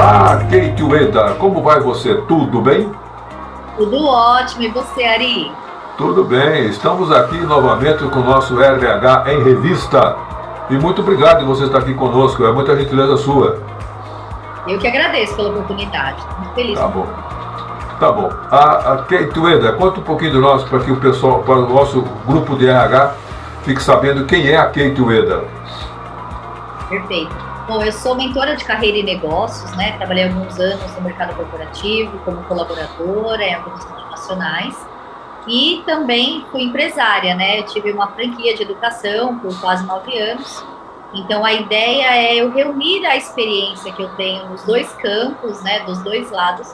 Olá, Kate Ueda, como vai você? Tudo bem? Tudo ótimo. E você, Ari? Tudo bem, estamos aqui novamente com o nosso RH em revista. E muito obrigado de você estar aqui conosco, é muita gentileza sua. Eu que agradeço pela oportunidade. Estou muito feliz Tá com bom, você. tá bom. A Kate Ueda, conta um pouquinho de nós para que o pessoal, para o nosso grupo de RH fique sabendo quem é a Kate Ueda. Perfeito. Bom, eu sou mentora de carreira e negócios, né? Trabalhei alguns anos no mercado corporativo como colaboradora em algumas multinacionais e também fui empresária, né? Eu tive uma franquia de educação por quase 9 anos. Então, a ideia é eu reunir a experiência que eu tenho nos dois campos, né? Dos dois lados,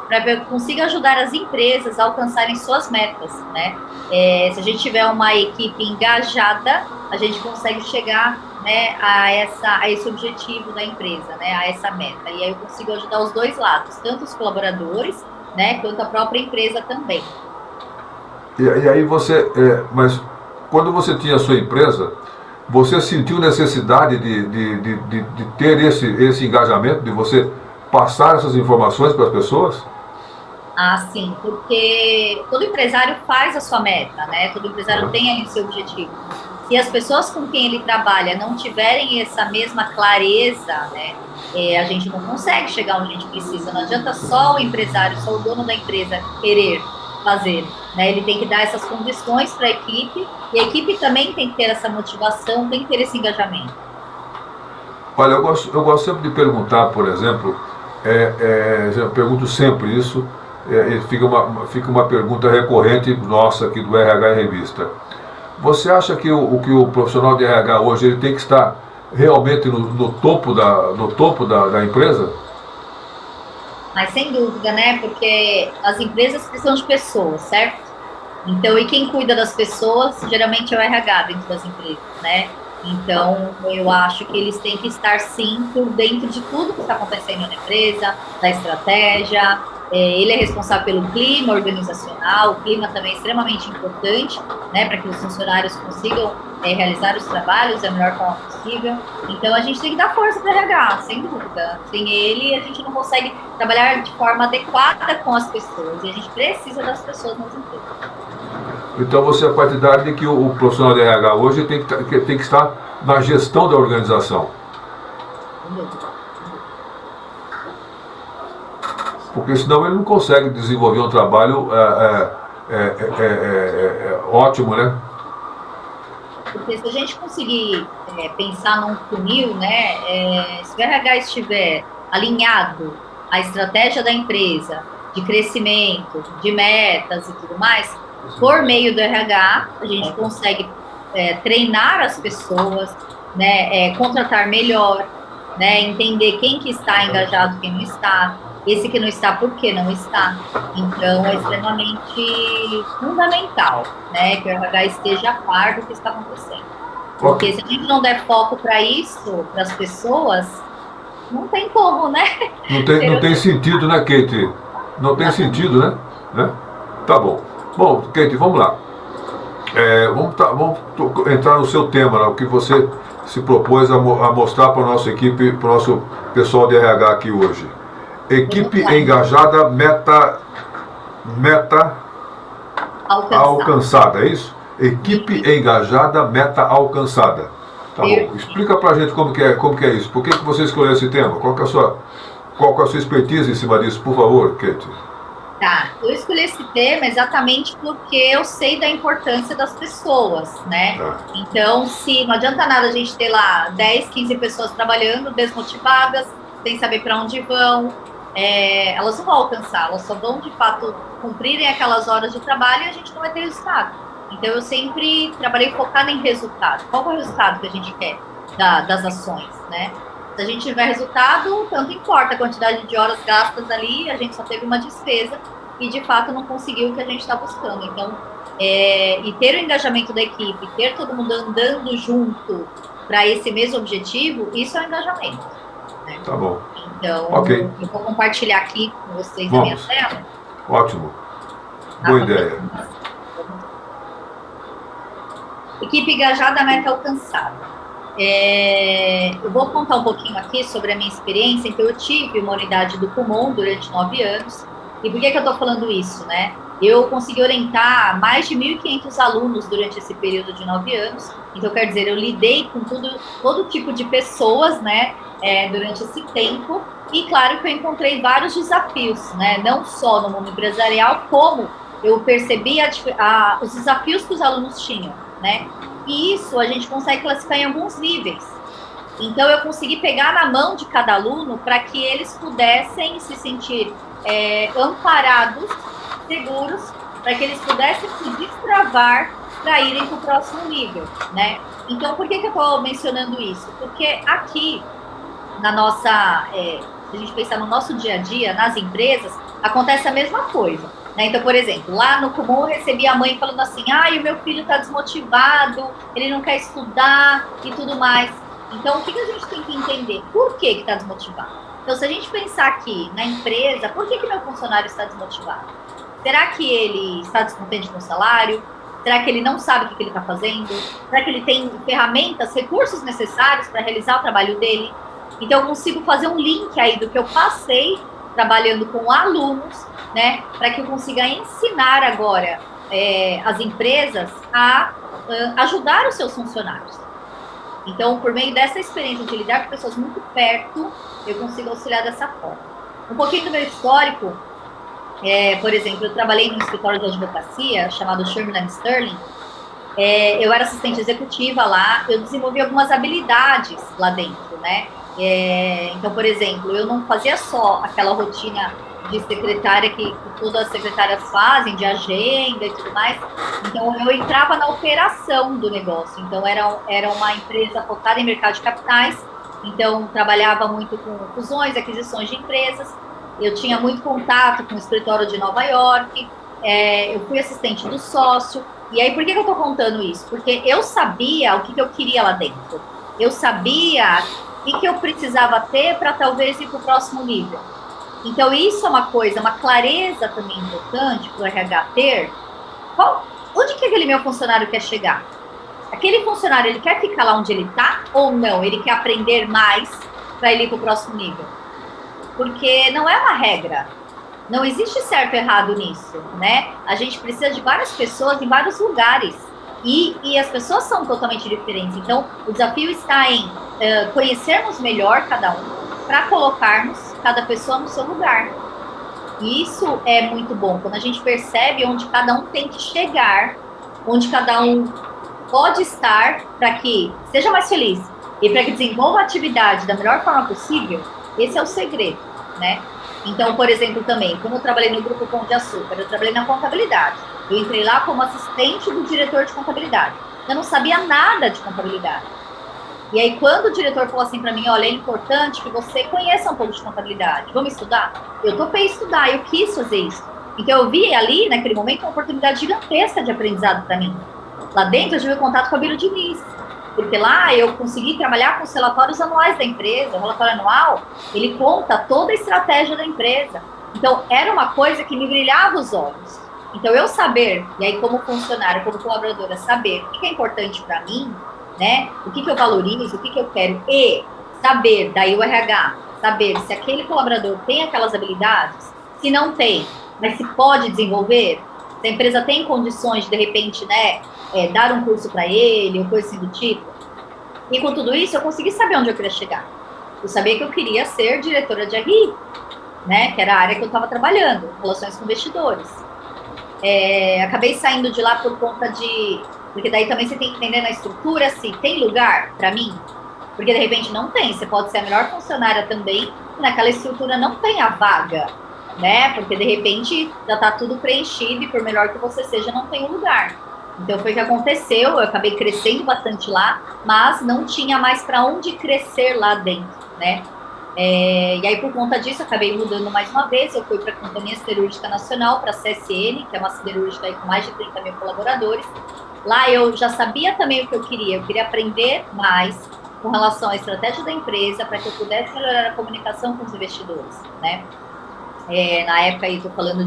para que eu consiga ajudar as empresas a alcançarem suas metas, né? Se a gente tiver uma equipe engajada, a gente consegue chegar, né, a esse objetivo da empresa, né, a essa meta. E aí eu consigo ajudar os dois lados, tanto os colaboradores, né, quanto a própria empresa também. E aí você, mas quando você tinha a sua empresa, você sentiu necessidade de ter esse engajamento, de você passar essas informações para as pessoas? Ah, sim, porque todo empresário faz a sua meta, né? Todo empresário Né? tem ali o seu objetivo. Se as pessoas com quem ele trabalha não tiverem essa mesma clareza, né, a gente não consegue chegar onde a gente precisa. Não adianta só o empresário, só o dono da empresa querer fazer, né? Ele tem que dar essas condições para a equipe e a equipe também tem que ter essa motivação, tem que ter esse engajamento. Olha, eu gosto sempre de perguntar, por exemplo, eu pergunto sempre isso, e fica uma pergunta recorrente nossa aqui do RH em Revista. Você acha que o profissional de RH hoje ele tem que estar realmente no topo da empresa? Mas sem dúvida, né? Porque as empresas precisam de pessoas, certo? Então, e quem cuida das pessoas, geralmente é o RH dentro das empresas, né? Então, eu acho que eles têm que estar, sim, por dentro de tudo que está acontecendo na empresa, da estratégia. Ele é responsável pelo clima organizacional, o clima também é extremamente importante, né, para que os funcionários consigam realizar os trabalhos da melhor forma possível. Então, a gente tem que dar força para o RH, sem dúvida. Sem ele, a gente não consegue trabalhar de forma adequada com as pessoas, e a gente precisa das pessoas nas empresas. Então você é partidário de que o profissional de RH hoje tem que estar na gestão da organização. Sem dúvida, sem dúvida. Porque senão ele não consegue desenvolver um trabalho ótimo, né? Porque se a gente conseguir pensar num funil, né, se o RH estiver alinhado à estratégia da empresa, de crescimento, de metas e tudo mais, por meio do RH, a gente consegue treinar as pessoas, né, contratar melhor, né, entender quem que está engajado, quem não está, esse que não está, por que não está. Então, é extremamente fundamental, né, que o RH esteja a par do que está acontecendo. Ok. Porque se a gente não der foco para isso, para as pessoas, não tem como, né? Não tem sentido, né, Kate? Não tem Exatamente. sentido, né? Tá bom. Bom, Kate, vamos lá. Vamos entrar no seu tema, né, o que você se propôs a mostrar para a nossa equipe, para o nosso pessoal de RH aqui hoje. Vamos Equipe lá, então. engajada, meta Alcançar. alcançada, é isso? Equipe E engajada, meta alcançada. Tá bom. perfeito. Explica pra gente como que é isso. Por que você escolheu esse tema? Qual que é a sua expertise em cima disso, por favor, Kate? Tá, eu escolhi esse tema exatamente porque eu sei da importância das pessoas, né? Tá. Então, se não adianta nada a gente ter lá 10, 15 pessoas trabalhando, desmotivadas, sem saber para onde vão, elas não vão alcançar, elas só vão, de fato, cumprirem aquelas horas de trabalho e a gente não vai ter resultado. Então, eu sempre trabalhei focada em resultado. Qual é o resultado que a gente quer das ações, né? Se a gente tiver resultado, tanto importa a quantidade de horas gastas ali, a gente só teve uma despesa e de fato não conseguiu o que a gente está buscando. Então, e ter o engajamento da equipe, ter todo mundo andando junto para esse mesmo objetivo, isso é o engajamento, né? Tá bom. Ok. Então, eu vou compartilhar aqui com vocês a minha Vamos. tela. Ótimo. Dá Boa para ver? ideia. Equipe engajada, meta alcançada. Eu vou contar um pouquinho aqui sobre a minha experiência. Então, eu tive uma unidade do Kumon durante 9 anos. E por que eu estou falando isso, né? Eu consegui orientar mais de 1.500 alunos durante esse período de 9 anos. Então, quer dizer, eu lidei com todo tipo de pessoas, né, durante esse tempo. E claro que eu encontrei vários desafios, né? Não só no mundo empresarial, como eu percebi os desafios que os alunos tinham, né? E isso a gente consegue classificar em alguns níveis. Então, eu consegui pegar na mão de cada aluno para que eles pudessem se sentir amparados, seguros, para que eles pudessem se destravar para irem para o próximo nível, né? Então, por que eu estou mencionando isso? Porque aqui, na nossa, se a gente pensar no nosso dia a dia, nas empresas, acontece a mesma coisa. Né? Então, por exemplo, lá no Kumon eu recebi a mãe falando assim, o meu filho está desmotivado, ele não quer estudar e tudo mais. Então, o que a gente tem que entender? Por que está desmotivado? Então, se a gente pensar aqui na empresa, por que meu funcionário está desmotivado? Será que ele está descontente com o salário? Será que ele não sabe o que ele está fazendo? Será que ele tem ferramentas, recursos necessários para realizar o trabalho dele? Então, eu consigo fazer um link aí do que eu passei trabalhando com alunos, né, para que eu consiga ensinar agora as empresas a ajudar os seus funcionários. Então, por meio dessa experiência de lidar com pessoas muito perto, eu consigo auxiliar dessa forma. Um pouquinho do meu histórico, por exemplo, eu trabalhei num escritório de advocacia chamado Sherman & Sterling. Eu era assistente executiva lá, eu desenvolvi algumas habilidades lá dentro, né? Então, por exemplo, eu não fazia só aquela rotina de secretária que todas as secretárias fazem, de agenda e tudo mais. Então, eu entrava na operação do negócio. Então, era uma empresa focada em mercado de capitais. Então, trabalhava muito com fusões, aquisições de empresas. Eu tinha muito contato com o escritório de Nova York. Eu fui assistente do sócio. E aí, por que eu estou contando isso? Porque eu sabia o que eu queria lá dentro. Eu sabia o que eu precisava ter para talvez ir para o próximo nível. Então, isso é uma coisa, uma clareza também importante para o RH ter. Onde que aquele meu funcionário quer chegar? Aquele funcionário, ele quer ficar lá onde ele está ou não? Ele quer aprender mais para ele ir para o próximo nível? Porque não é uma regra. Não existe certo e errado nisso, né? A gente precisa de várias pessoas em vários lugares. E as pessoas são totalmente diferentes. Então, o desafio está em conhecermos melhor cada um para colocarmos cada pessoa no seu lugar. E isso é muito bom, quando a gente percebe onde cada um tem que chegar, onde cada um pode estar para que seja mais feliz e para que desenvolva a atividade da melhor forma possível. Esse é o segredo, né? Então, por exemplo, também, quando eu trabalhei no Grupo Pão de Açúcar, eu trabalhei na contabilidade. Eu entrei lá como assistente do diretor de contabilidade. Eu não sabia nada de contabilidade. E aí, quando o diretor falou assim para mim, olha, é importante que você conheça um pouco de contabilidade. Vamos estudar? Eu topei estudar, eu quis fazer isso. Então, eu vi ali, naquele momento, uma oportunidade gigantesca de aprendizado para mim. Lá dentro, eu tive contato com a Biro Diniz. Porque lá eu consegui trabalhar com os relatórios anuais da empresa. O relatório anual, ele conta toda a estratégia da empresa. Então, era uma coisa que me brilhava os olhos. Então, eu saber, e aí como funcionário, como colaboradora, saber o que é importante para mim, né? O que eu valorizo, o que eu quero, e saber, daí o RH, saber se aquele colaborador tem aquelas habilidades, se não tem, mas se pode desenvolver, se a empresa tem condições de repente, né, dar um curso para ele, ou coisa assim do tipo. E com tudo isso, eu consegui saber onde eu queria chegar. Eu sabia que eu queria ser diretora de RI, né, que era a área que eu estava trabalhando, relações com investidores. Acabei saindo de lá por conta de... Porque daí também você tem que entender na estrutura se tem lugar para mim. Porque de repente não tem. Você pode ser a melhor funcionária também, e naquela estrutura não tem a vaga, né? Porque de repente já está tudo preenchido e por melhor que você seja, não tem um lugar. Então foi o que aconteceu, eu acabei crescendo bastante lá, mas não tinha mais para onde crescer lá dentro, né? E aí, por conta disso, eu acabei mudando mais uma vez. Eu fui para a Companhia Siderúrgica Nacional, para a CSN, que é uma siderúrgica aí com mais de 30 mil colaboradores. Lá eu já sabia também o que eu queria aprender mais com relação à estratégia da empresa, para que eu pudesse melhorar a comunicação com os investidores, né? Na época, aí estou falando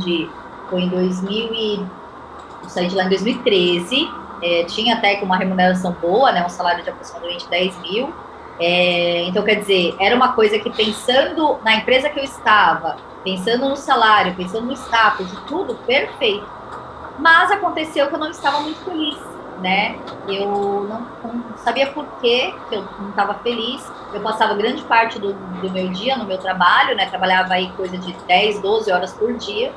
foi em 2000 eu saí de lá em 2013, tinha até que uma remuneração boa, né, um salário de aproximadamente 10 mil. Então, quer dizer, era uma coisa que, pensando na empresa que eu estava, pensando no salário, pensando no status e tudo, perfeito. Mas aconteceu que eu não estava muito feliz, né? Eu não sabia por que eu não estava feliz. Eu passava grande parte do meu dia no meu trabalho, né? Trabalhava aí coisa de 10, 12 horas por dia.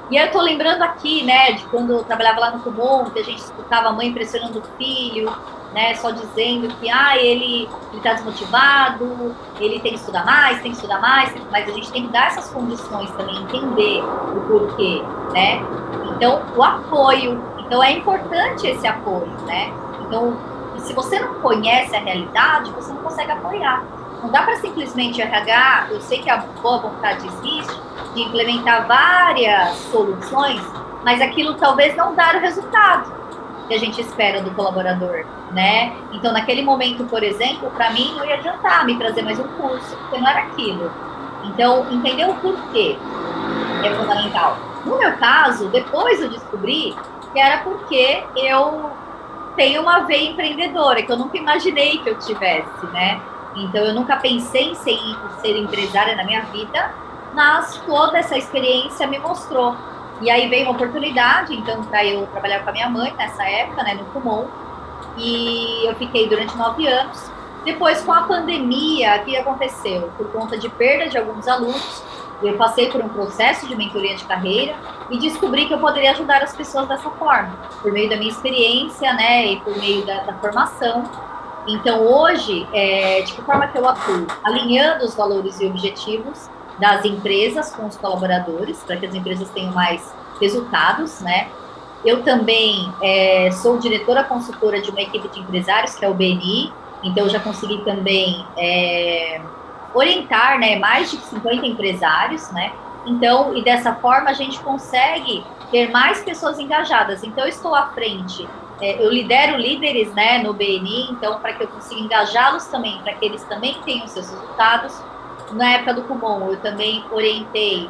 E aí eu tô lembrando aqui, né, de quando eu trabalhava lá no Kumon, que a gente escutava a mãe pressionando o filho, né, só dizendo que, ele tá desmotivado, ele tem que estudar mais, mas a gente tem que dar essas condições também, entender o porquê, né? Então, o apoio. Então, é importante esse apoio, né? Então, se você não conhece a realidade, você não consegue apoiar. Não dá para simplesmente RH, eu sei que a boa vontade existe, de implementar várias soluções, mas aquilo talvez não dar o resultado que a gente espera do colaborador, né? Então, naquele momento, por exemplo, para mim não ia adiantar me trazer mais um curso, porque não era aquilo. Então, entender o porquê é fundamental. No meu caso, depois eu descobri que era porque eu tenho uma veia empreendedora, que eu nunca imaginei que eu tivesse, né? Então, eu nunca pensei em ser empresária na minha vida, mas toda essa experiência me mostrou. E aí veio uma oportunidade, então, para eu trabalhar com a minha mãe nessa época, né, no Kumon, e eu fiquei durante 9 anos. Depois, com a pandemia, o que aconteceu? Por conta de perda de alguns alunos, eu passei por um processo de mentoria de carreira e descobri que eu poderia ajudar as pessoas dessa forma, por meio da minha experiência, né, e por meio da formação. Então, hoje, de que forma que eu atuo? Alinhando os valores e objetivos das empresas com os colaboradores, para que as empresas tenham mais resultados, né? Eu também sou diretora consultora de uma equipe de empresários, que é o BNI, então eu já consegui também orientar, né, mais de 50 empresários, né? Então, e dessa forma a gente consegue ter mais pessoas engajadas. Então, eu estou à frente, eu lidero líderes, né, no BNI, então, para que eu consiga engajá-los também, para que eles também tenham seus resultados. Na época do Kumon, eu também orientei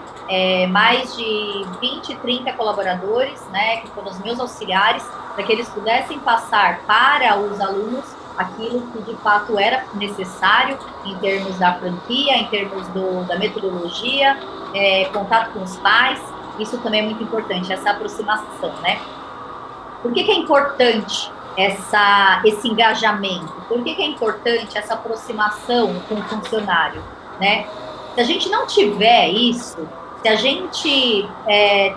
mais de 20, 30 colaboradores, né, que foram os meus auxiliares, para que eles pudessem passar para os alunos aquilo que de fato era necessário em termos da franquia, em termos da metodologia, contato com os pais. Isso também é muito importante, essa aproximação, né? Por que é importante esse engajamento? Por que é importante essa aproximação com o funcionário, né? Se a gente não tiver isso, se a gente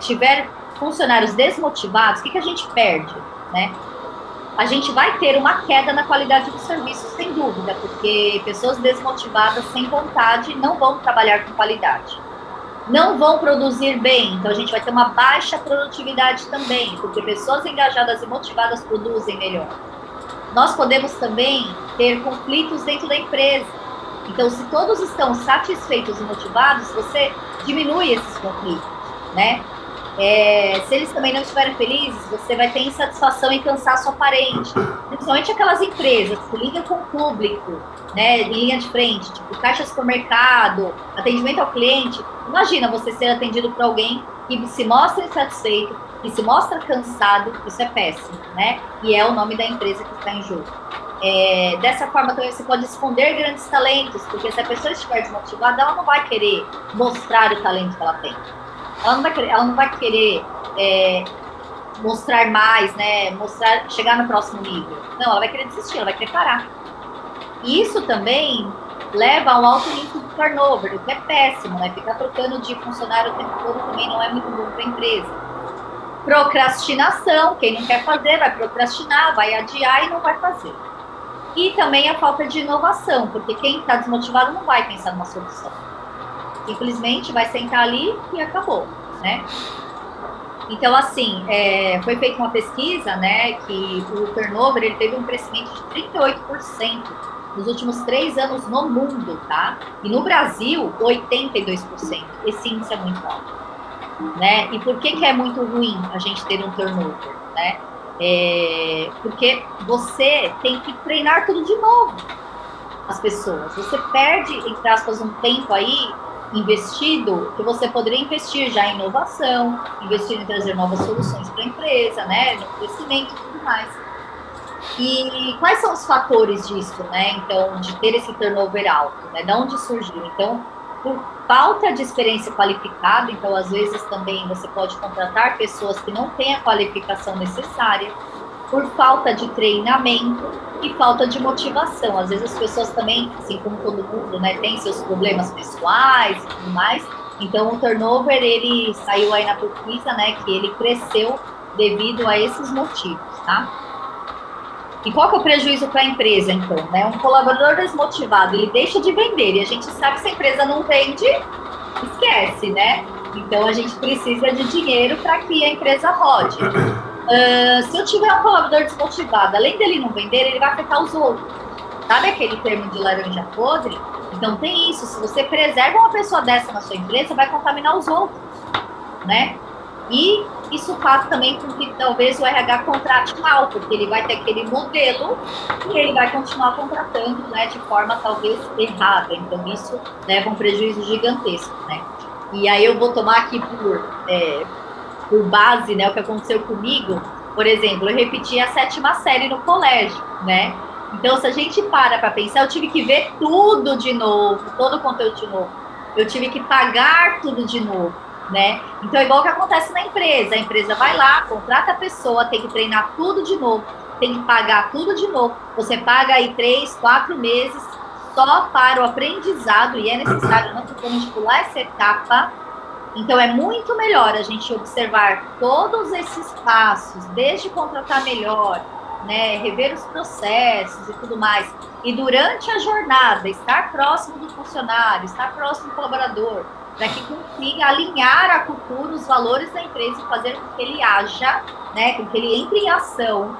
tiver funcionários desmotivados, o que a gente perde, né? A gente vai ter uma queda na qualidade do serviço, sem dúvida, porque pessoas desmotivadas, sem vontade, não vão trabalhar com qualidade. Não vão produzir bem, então a gente vai ter uma baixa produtividade também, porque pessoas engajadas e motivadas produzem melhor. Nós podemos também ter conflitos dentro da empresa. Então, se todos estão satisfeitos e motivados, você diminui esses conflitos, né? Se eles também não estiverem felizes, você vai ter insatisfação e cansaço aparente. Principalmente aquelas empresas que lidam com o público, né, em linha de frente, tipo caixa de supermercado, atendimento ao cliente. Imagina você ser atendido por alguém que se mostra insatisfeito, que se mostra cansado, isso é péssimo, né? E é o nome da empresa que está em jogo. Dessa forma também você pode esconder grandes talentos, porque se a pessoa estiver desmotivada, ela não vai querer mostrar o talento que ela tem. Ela não vai querer mostrar mais, né? Chegar no próximo nível. Não, ela vai querer desistir, ela vai querer parar. E isso também leva a um alto índice de turnover, o que é péssimo, né? Ficar trocando de funcionário o tempo todo também não é muito bom para a empresa. Procrastinação, quem não quer fazer vai procrastinar, vai adiar e não vai fazer. E também a falta de inovação, porque quem está desmotivado não vai pensar numa solução. Simplesmente vai sentar ali e acabou, né? Então, assim, foi feita uma pesquisa, né, que o turnover ele teve um crescimento de 38% nos últimos 3 anos no mundo, tá? E no Brasil, 82%. Esse índice é muito alto, né? E por que é muito ruim a gente ter um turnover, né? Porque você tem que treinar tudo de novo, as pessoas. Você perde, entre aspas, um tempo aí investido que você poderia investir já em inovação, investir em trazer novas soluções para a empresa, né, no crescimento e tudo mais. E quais são os fatores disso, né? Então, de ter esse turnover alto, né? De onde surgiu? Então, por falta de experiência qualificada, então, às vezes também você pode contratar pessoas que não têm a qualificação necessária, por falta de treinamento e falta de motivação. Às vezes as pessoas também, assim como todo mundo, né, tem seus problemas pessoais e tudo mais. Então, o turnover, ele saiu aí na pesquisa, né, que ele cresceu devido a esses motivos, tá? E qual que é o prejuízo para a empresa, então? Né? Um colaborador desmotivado, ele deixa de vender, e a gente sabe que se a empresa não vende, esquece, né? Então, a gente precisa de dinheiro para que a empresa rode. Se eu tiver um colaborador desmotivado, além dele não vender, ele vai afetar os outros. Sabe aquele termo de laranja podre? Então, tem isso. Se você preserva uma pessoa dessa na sua empresa, vai contaminar os outros, né? E isso faz também com que talvez o RH contrate mal, porque ele vai ter aquele modelo e ele vai continuar contratando, né, de forma talvez errada. Então, isso leva a um prejuízo gigantesco, né? E aí eu vou tomar aqui por base, né, o que aconteceu comigo. Por exemplo, eu repeti a 7ª série no colégio, né? Então, se a gente para pensar, eu tive que ver tudo de novo, todo o conteúdo de novo. Eu tive que pagar tudo de novo, né? Então, é igual o que acontece na empresa. A empresa vai lá, contrata a pessoa, tem que treinar tudo de novo, tem que pagar tudo de novo. Você paga aí 3, 4 meses só para o aprendizado, e é necessário não podemos pular essa etapa. Então, é muito melhor a gente observar todos esses passos, desde contratar melhor, né, rever os processos e tudo mais. E durante a jornada, estar próximo do funcionário, estar próximo do colaborador, para que consiga alinhar a cultura, os valores da empresa e fazer com que ele haja, né, com que ele entre em ação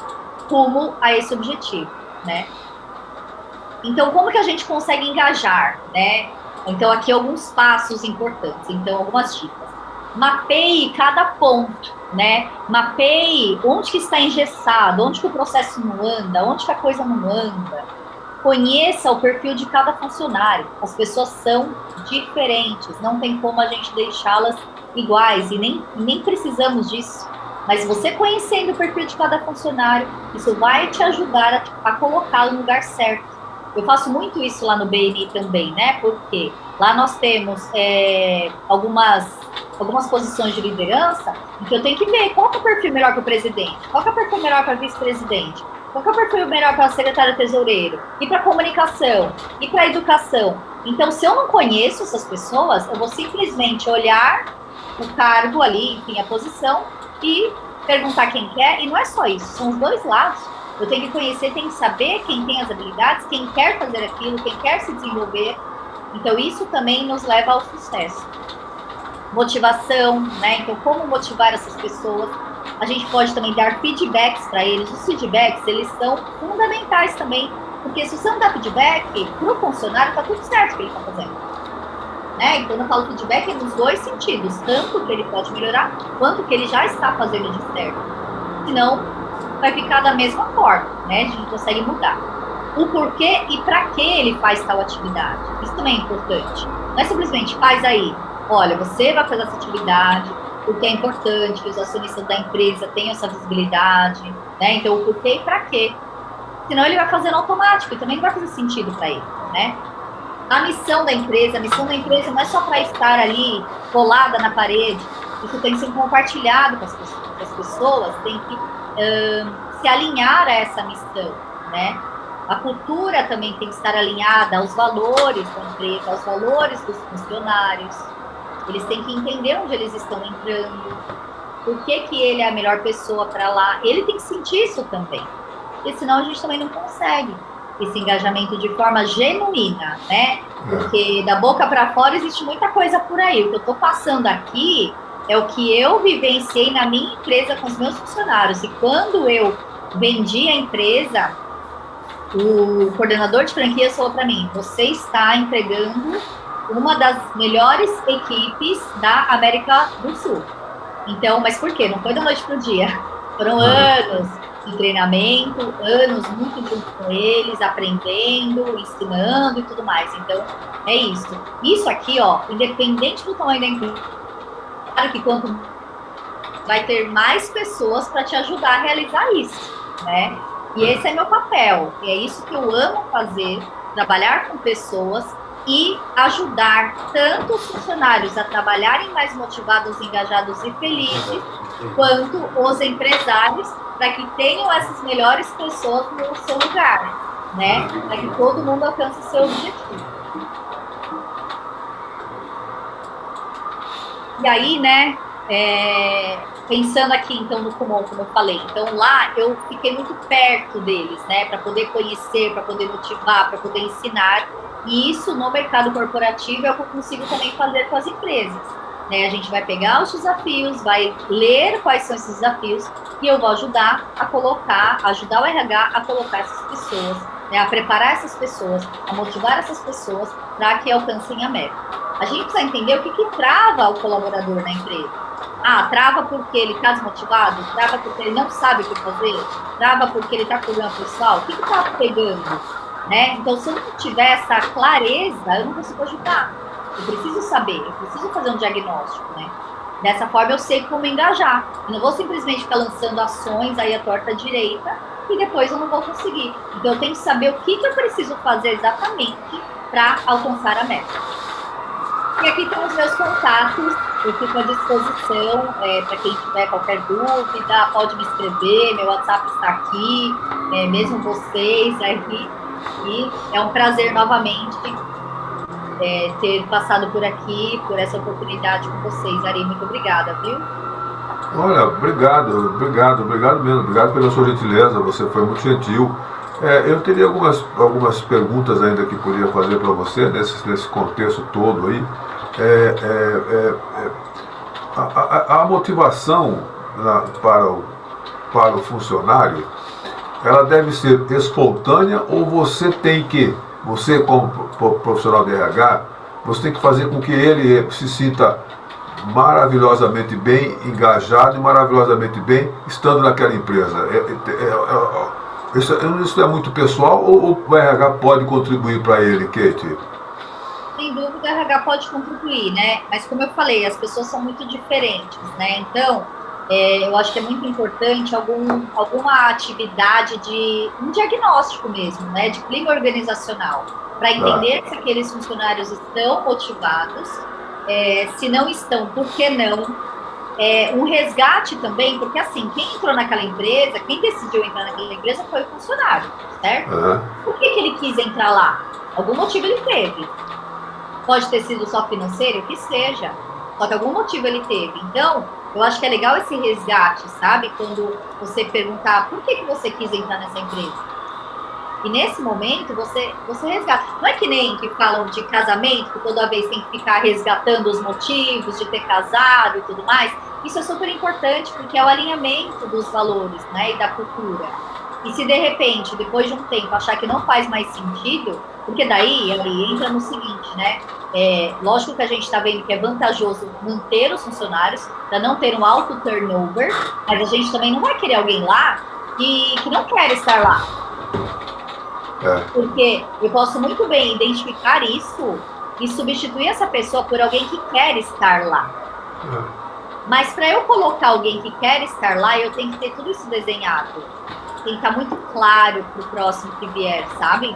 rumo a esse objetivo, né? Então, como que a gente consegue engajar, né? Então, aqui alguns passos importantes. Então, algumas dicas. Mapeie cada ponto, né? Mapeie onde que está engessado, onde que o processo não anda, onde que a coisa não anda. Conheça o perfil de cada funcionário. As pessoas são diferentes, não tem como a gente deixá-las iguais, e nem precisamos disso. Mas você conhecendo o perfil de cada funcionário, isso vai te ajudar a colocá-lo no lugar certo. Eu faço muito isso lá no BNI também, né? Porque lá nós temos algumas posições de liderança em que eu tenho que ver qual que é o perfil melhor para o presidente, qual que é o perfil melhor para vice-presidente, qual que é o perfil melhor para a secretária-tesoureiro, e para a comunicação, e para a educação. Então, se eu não conheço essas pessoas, eu vou simplesmente olhar o cargo ali, enfim, a posição, e perguntar quem quer, e não é só isso, são os dois lados. Eu tenho que conhecer, tenho que saber quem tem as habilidades, quem quer fazer aquilo, quem quer se desenvolver. Então, isso também nos leva ao sucesso. Motivação, né? Então, como motivar essas pessoas? A gente pode também dar feedbacks para eles. Os feedbacks, eles são fundamentais também, porque se você não dá feedback para o funcionário, está tudo certo que ele está fazendo. Né? Então, eu falo feedback nos dois sentidos, tanto que ele pode melhorar, quanto que ele já está fazendo de certo. Senão, vai ficar da mesma forma, né? A gente consegue mudar. O porquê e para que ele faz tal atividade. Isso também é importante. Não é simplesmente faz aí. Olha, você vai fazer essa atividade porque é importante que os acionistas da empresa tenham essa visibilidade, né? Então, o porquê e para quê. Senão ele vai fazendo automático e também não vai fazer sentido para ele, né? A missão da empresa não é só para estar ali colada na parede. Isso tem que ser compartilhado com as pessoas. As pessoas têm que se alinhar a essa missão, né? A cultura também tem que estar alinhada aos valores da empresa, aos valores dos funcionários. Eles têm que entender onde eles estão entrando, por que ele é a melhor pessoa para lá. Ele tem que sentir isso também, porque senão a gente também não consegue esse engajamento de forma genuína, né? Porque da boca para fora existe muita coisa por aí. O que eu estou passando aqui é o que eu vivenciei na minha empresa com os meus funcionários. E quando eu vendi a empresa, o coordenador de franquias falou para mim: você está entregando uma das melhores equipes da América do Sul. Então, mas por quê? Não foi da noite para o dia. Foram anos de treinamento, anos muito junto com eles, aprendendo, ensinando e tudo mais. Então, é isso. Isso aqui, ó, independente do tamanho da empresa, claro que quanto vai ter mais pessoas para te ajudar a realizar isso, né? E esse é meu papel, e é isso que eu amo fazer, trabalhar com pessoas e ajudar tanto os funcionários a trabalharem mais motivados, engajados e felizes, quanto os empresários para que tenham essas melhores pessoas no seu lugar, né? Para que todo mundo alcance o seu objetivo. E aí, né, pensando aqui, então, no Kumon, como eu falei, então lá eu fiquei muito perto deles, né, para poder conhecer, para poder motivar, para poder ensinar, e isso no mercado corporativo é o que eu consigo também fazer com as empresas, né, a gente vai pegar os desafios, vai ler quais são esses desafios, e eu vou ajudar a colocar, ajudar o RH a colocar essas pessoas, né, a preparar essas pessoas, a motivar essas pessoas para que alcancem a meta. A gente precisa entender o que trava o colaborador na empresa. Ah, trava porque ele está desmotivado? Trava porque ele não sabe o que fazer? Trava porque ele está com problema pessoal? O que está pegando? Né? Então, se eu não tiver essa clareza, eu não consigo ajudar. Eu preciso saber, eu preciso fazer um diagnóstico, né? Dessa forma, eu sei como engajar. Eu não vou simplesmente ficar lançando ações aí à torta direita e depois eu não vou conseguir. Então, eu tenho que saber o que eu preciso fazer exatamente para alcançar a meta. E aqui estão os meus contatos, eu fico à disposição para quem tiver qualquer dúvida, pode me escrever, meu WhatsApp está aqui, mesmo vocês aí, e é um prazer novamente ter passado por aqui, por essa oportunidade com vocês, Ari, muito obrigada, viu? Olha, obrigado mesmo, obrigado pela sua gentileza, você foi muito gentil. Eu teria algumas perguntas ainda que poderia fazer para você nesse contexto todo aí. A motivação para o funcionário, ela deve ser espontânea ou você como profissional de RH, você tem que fazer com que ele se sinta maravilhosamente bem engajado e maravilhosamente bem estando naquela empresa. Isso é muito pessoal ou o RH pode contribuir para ele, Kate? Sem dúvida, o RH pode contribuir, né? Mas como eu falei, as pessoas são muito diferentes, né? Então, eu acho que é muito importante alguma atividade de um diagnóstico mesmo, né? De clima organizacional, para entender se aqueles funcionários estão motivados, se não estão, por que não? Um resgate também, porque assim, quem entrou naquela empresa, quem decidiu entrar naquela empresa foi o funcionário, certo? Por que ele quis entrar lá? Algum motivo ele teve. Pode ter sido só financeiro, que seja. Só que algum motivo ele teve. Então, eu acho que é legal esse resgate, sabe? Quando você perguntar por que você quis entrar nessa empresa. E nesse momento, você resgata. Não é que nem que falam de casamento, que toda vez tem que ficar resgatando os motivos de ter casado e tudo mais. Isso é super importante, porque é o alinhamento dos valores, né? E da cultura. E se de repente, depois de um tempo, achar que não faz mais sentido, porque daí entra no seguinte, né? Lógico que a gente está vendo que é vantajoso manter os funcionários para não ter um alto turnover, mas a gente também não vai querer alguém lá que não quer estar lá. Porque eu posso muito bem identificar isso e substituir essa pessoa por alguém que quer estar lá. Mas para eu colocar alguém que quer estar lá, eu tenho que ter tudo isso desenhado. Tem que estar muito claro para o próximo que vier, sabe?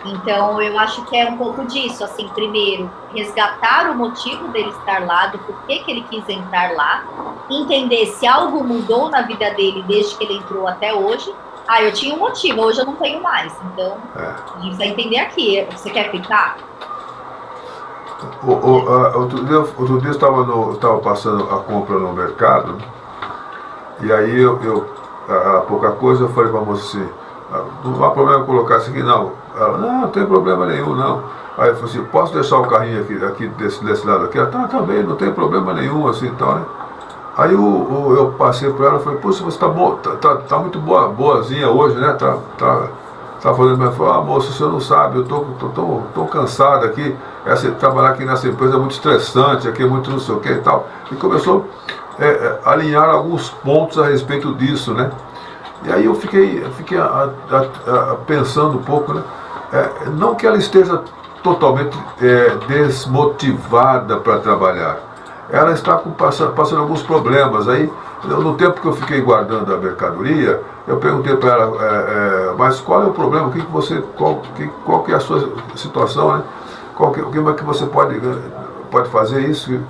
Então, eu acho que é um pouco disso, assim, primeiro, resgatar o motivo dele estar lá, do porquê que ele quis entrar lá, entender se algo mudou na vida dele desde que ele entrou até hoje. Eu tinha um motivo, hoje eu não tenho mais. Então, a gente vai entender aqui. Você quer ficar? Outro dia eu estava passando a compra no mercado, e aí a pouca coisa, eu falei para a moça assim, não há problema colocar isso aqui, não. Ela, não tem problema nenhum, não. Aí eu falei assim, posso deixar o carrinho aqui desse lado aqui? Ela, tá bem, não tem problema nenhum, assim, tal, né? Aí eu passei por ela e falei, puxa, você tá muito boazinha hoje, né? Tá fazendo, mas falou, moça, você não sabe, eu tô cansado aqui, trabalhar aqui nessa empresa é muito estressante, aqui é muito não sei o que e tal. E começou a alinhar alguns pontos a respeito disso, né? E aí eu fiquei pensando um pouco, né? Não que ela esteja totalmente desmotivada para trabalhar, ela está passando alguns problemas. Aí No tempo que eu fiquei guardando a mercadoria, eu perguntei para ela, mas qual é o problema? O que você, qual que é a sua situação, né? Como é que você pode fazer isso?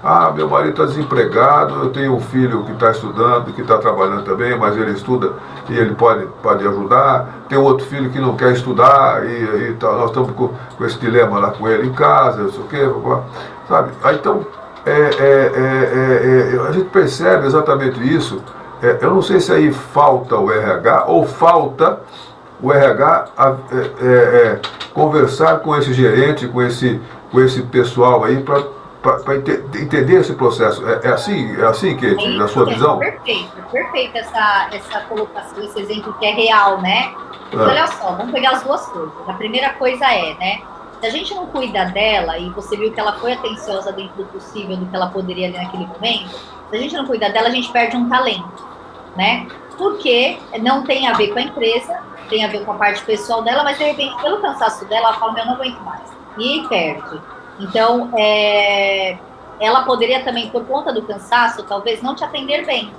Ah, meu marido está desempregado, eu tenho um filho que está estudando, que está trabalhando também, mas ele estuda e ele pode ajudar. Tem outro filho que não quer estudar e nós estamos com esse dilema lá com ele em casa, não sei o quê, sabe? Aí, então, a gente percebe exatamente isso. Eu não sei se aí falta o RH ou falta o RH conversar com esse gerente, com esse pessoal aí para entender esse processo. É assim, Kate, na sua visão? Perfeito essa colocação, esse exemplo que é real, né? Porque olha só, vamos pegar as duas coisas. A primeira coisa né? Se a gente não cuida dela, e você viu que ela foi atenciosa dentro do possível, do que ela poderia ali naquele momento, se a gente não cuida dela, a gente perde um talento, né? Porque não tem a ver com a empresa, tem a ver com a parte pessoal dela, mas de repente, pelo cansaço dela, ela fala, eu não aguento mais. E perde. Então, ela poderia também, por conta do cansaço, talvez não te atender bem,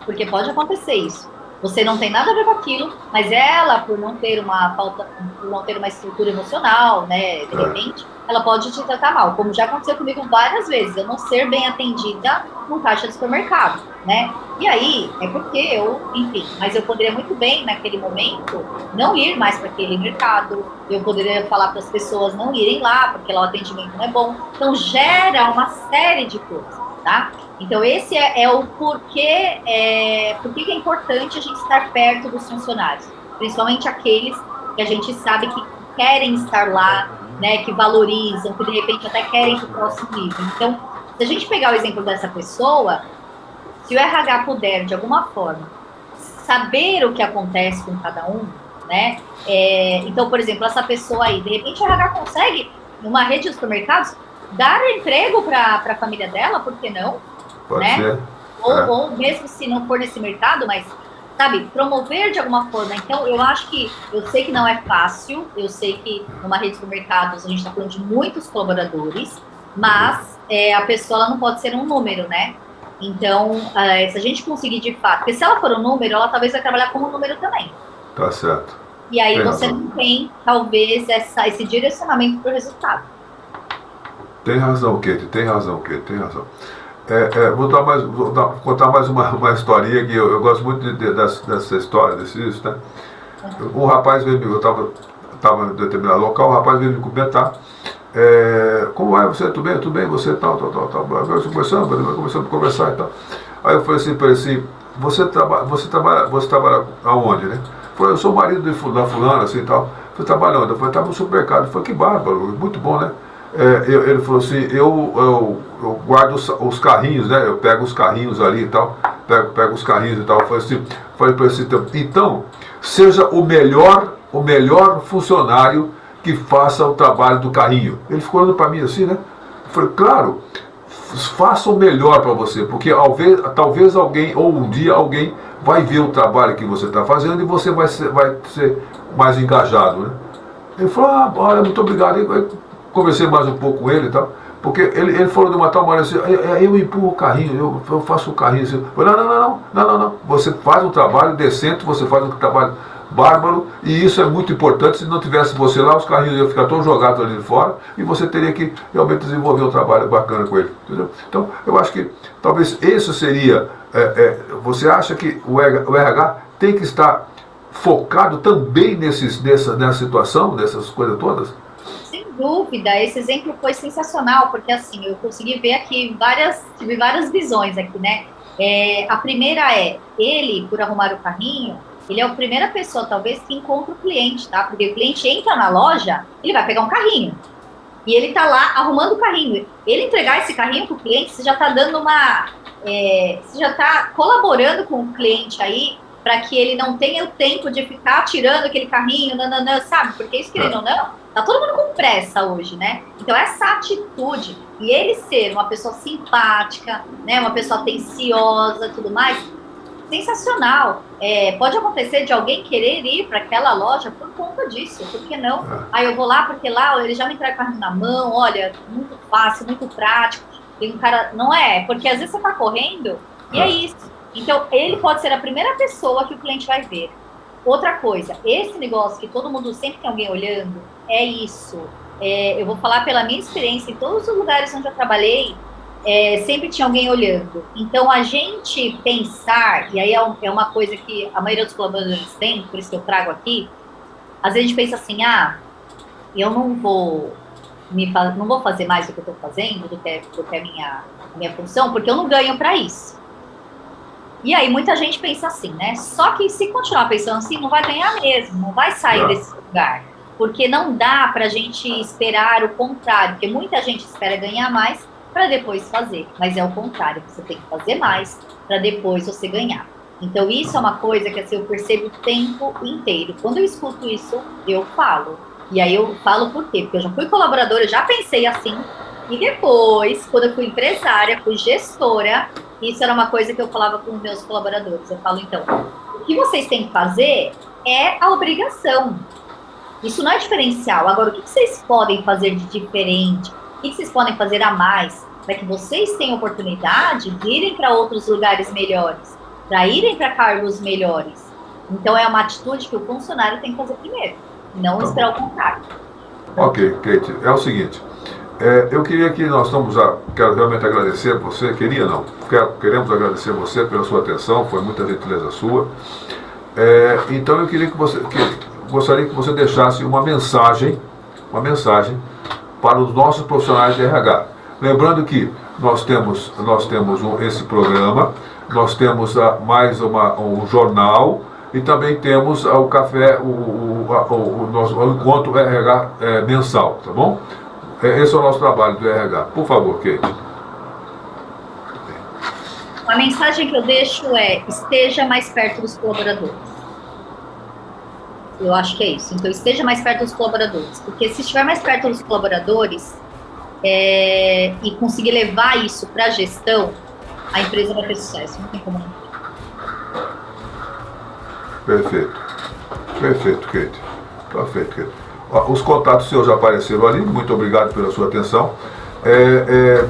porque pode acontecer isso. Você não tem nada a ver com aquilo, mas ela, por não ter uma estrutura emocional, né, de repente, ela pode te tratar mal, como já aconteceu comigo várias vezes, eu não ser bem atendida num caixa de supermercado, né? E aí, porque enfim, mas eu poderia muito bem, naquele momento, não ir mais para aquele mercado, eu poderia falar para as pessoas não irem lá, porque lá o atendimento não é bom. Então, gera uma série de coisas, tá? Então, esse é o porquê é importante a gente estar perto dos funcionários, principalmente aqueles que a gente sabe que querem estar lá, né, que valorizam, que de repente até querem ir para o próximo nível. Então, se a gente pegar o exemplo dessa pessoa, se o RH puder, de alguma forma, saber o que acontece com cada um, né? Então, por exemplo, essa pessoa aí, de repente o RH consegue, numa rede de supermercados, dar emprego para a família dela, por que não? Pode né? ser. Ou mesmo se não for nesse mercado, mas, sabe, promover de alguma forma. Então, eu acho que, eu sei que não é fácil, eu sei que numa rede de supermercados a gente está falando de muitos colaboradores, mas a pessoa ela não pode ser um número, né? Então, se a gente conseguir de fato, porque se ela for um número, ela talvez vai trabalhar como um número também. Tá certo. E aí você não tem, talvez, esse direcionamento para o resultado. Tem razão, Kate, tem razão. Vou contar mais uma historinha que eu gosto muito dessa história, isso, né? Um rapaz veio, eu estava em determinado local, o rapaz veio me comentar, como vai você, tudo bem, você tal, começamos a conversar e tal. Aí eu falei assim para ele assim, você trabalha aonde, né? Ele falou, eu sou marido da fulana, assim e tal. Você trabalha onde? Eu falei, estava no supermercado. Eu falei, que bárbaro, muito bom, né? Ele falou assim, eu guardo os carrinhos, né? Eu pego os carrinhos ali e tal, pego os carrinhos e tal. Eu falei para ele assim, então, seja o melhor funcionário que faça o trabalho do carrinho. Ele ficou olhando para mim assim, né? Eu falei, claro, faça o melhor para você, porque talvez alguém, ou um dia alguém vai ver o trabalho que você está fazendo e você vai ser mais engajado, né? Ele falou, olha, muito obrigado. Eu conversei mais um pouco com ele e tal, porque ele falou de uma tal maneira assim, eu empurro o carrinho, eu faço o carrinho assim. Eu falei, não, você faz um trabalho decente, você faz um trabalho bárbaro, e isso é muito importante. Se não tivesse você lá, os carrinhos iam ficar todos jogados ali de fora, e você teria que realmente desenvolver um trabalho bacana com ele, entendeu? Então, eu acho que talvez isso seria, você acha que o RH tem que estar focado também nessa situação, nessas coisas todas? Sem dúvida, esse exemplo foi sensacional, porque assim, eu consegui ver aqui tive várias visões aqui, né? A primeira ele, por arrumar o carrinho, ele é a primeira pessoa, talvez, que encontra o cliente, tá? Porque o cliente entra na loja, ele vai pegar um carrinho. E ele tá lá arrumando o carrinho. Ele entregar esse carrinho pro cliente, você já tá dando você já tá colaborando com o cliente aí, para que ele não tenha o tempo de ficar tirando aquele carrinho, sabe? Porque isso, querendo ou não, tá todo mundo com pressa hoje, né? Então, essa atitude, e ele ser uma pessoa simpática, né? Uma pessoa atenciosa, tudo mais, sensacional. Pode acontecer de alguém querer ir para aquela loja por conta disso, por que não? Aí eu vou lá porque lá ele já me entrega o carrinho na mão, olha, muito fácil, muito prático. Tem um cara, não é? Porque às vezes você tá correndo e é isso. Então, ele pode ser a primeira pessoa que o cliente vai ver. Outra coisa, esse negócio que todo mundo sempre tem alguém olhando, é isso. Eu vou falar pela minha experiência, em todos os lugares onde eu trabalhei, sempre tinha alguém olhando. Então, a gente pensar, e aí é uma coisa que a maioria dos colaboradores tem, por isso que eu trago aqui, às vezes a gente pensa assim, eu não vou fazer mais do que eu estou fazendo, do que a minha função, porque eu não ganho para isso. E aí muita gente pensa assim, né? Só que se continuar pensando assim, não vai ganhar mesmo, não vai sair desse lugar. Porque não dá para a gente esperar o contrário, porque muita gente espera ganhar mais para depois fazer. Mas é o contrário, você tem que fazer mais para depois você ganhar. Então isso é uma coisa que assim, eu percebo o tempo inteiro. Quando eu escuto isso, eu falo. E aí eu falo por quê? Porque eu já fui colaboradora, eu já pensei assim. E depois, quando eu fui empresária, fui gestora, isso era uma coisa que eu falava com os meus colaboradores. Eu falo, então, o que vocês têm que fazer é a obrigação. Isso não é diferencial. Agora, o que vocês podem fazer de diferente? O que vocês podem fazer a mais para que vocês tenham oportunidade de irem para outros lugares melhores, para irem para cargos melhores? Então, é uma atitude que o funcionário tem que fazer primeiro, não esperar o contrário. Ok, Kate, é o seguinte. Eu queria que quero realmente agradecer a você, queremos agradecer a você pela sua atenção, foi muita gentileza sua. Então eu queria gostaria que você deixasse uma mensagem para os nossos profissionais de RH. Lembrando que nós temos esse programa, nós temos mais um jornal e também temos o café, o encontro RH mensal, tá bom? Esse é o nosso trabalho do RH. Por favor, Kate. A mensagem que eu deixo é: esteja mais perto dos colaboradores. Eu acho que é isso. Então, esteja mais perto dos colaboradores. Porque se estiver mais perto dos colaboradores e conseguir levar isso para a gestão, a empresa vai ter sucesso. Não tem como não. Perfeito, Kate. Perfeito, Kate. Os contatos seus já apareceram ali, muito obrigado pela sua atenção.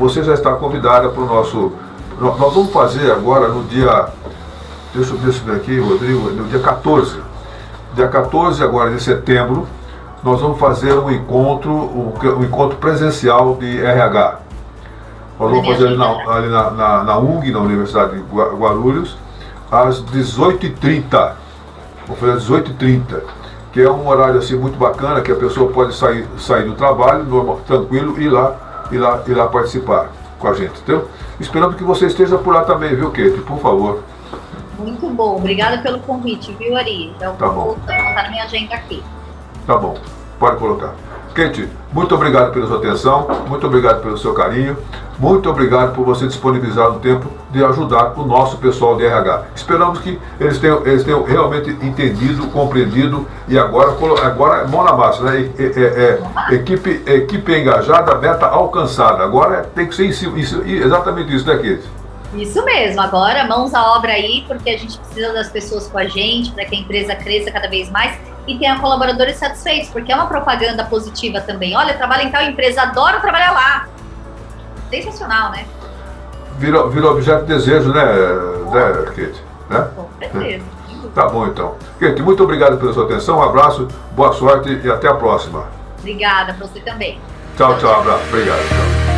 Você já está convidada para o nosso... Nós vamos fazer agora no dia... Deixa eu ver se aqui, Rodrigo, no dia 14. Dia 14 agora de setembro, nós vamos fazer um encontro presencial de RH. Nós vamos fazer ali na UNG, na Universidade de Guarulhos, às 18h30. Vamos fazer às 18h30. Que é um horário assim muito bacana, que a pessoa pode sair do trabalho, tranquilo, e ir lá participar com a gente, entendeu? Esperando que você esteja por lá também, viu, Kate? Por favor. Muito bom, obrigada pelo convite, viu, Ari? Então, tá bom. Vou botar na minha agenda aqui. Tá bom, pode colocar. Kate, muito obrigado pela sua atenção, muito obrigado pelo seu carinho, muito obrigado por você disponibilizar um tempo de ajudar o nosso pessoal de RH. Esperamos que eles tenham realmente entendido, compreendido e agora mão na massa, né? Equipe engajada, meta alcançada. Agora tem que ser exatamente isso, né, Kate? Isso mesmo, agora mãos à obra aí, porque a gente precisa das pessoas com a gente, para que a empresa cresça cada vez mais e tenha colaboradores satisfeitos, porque é uma propaganda positiva também. Olha, trabalho em tal empresa, adoro trabalhar lá. Sensacional, né? Vira objeto de desejo, né, Kate? Né? Com certeza. Tá bom, então. Kate, muito obrigado pela sua atenção, um abraço, boa sorte e até a próxima. Obrigada, para você também. Tchau, abraço. Obrigado, tchau.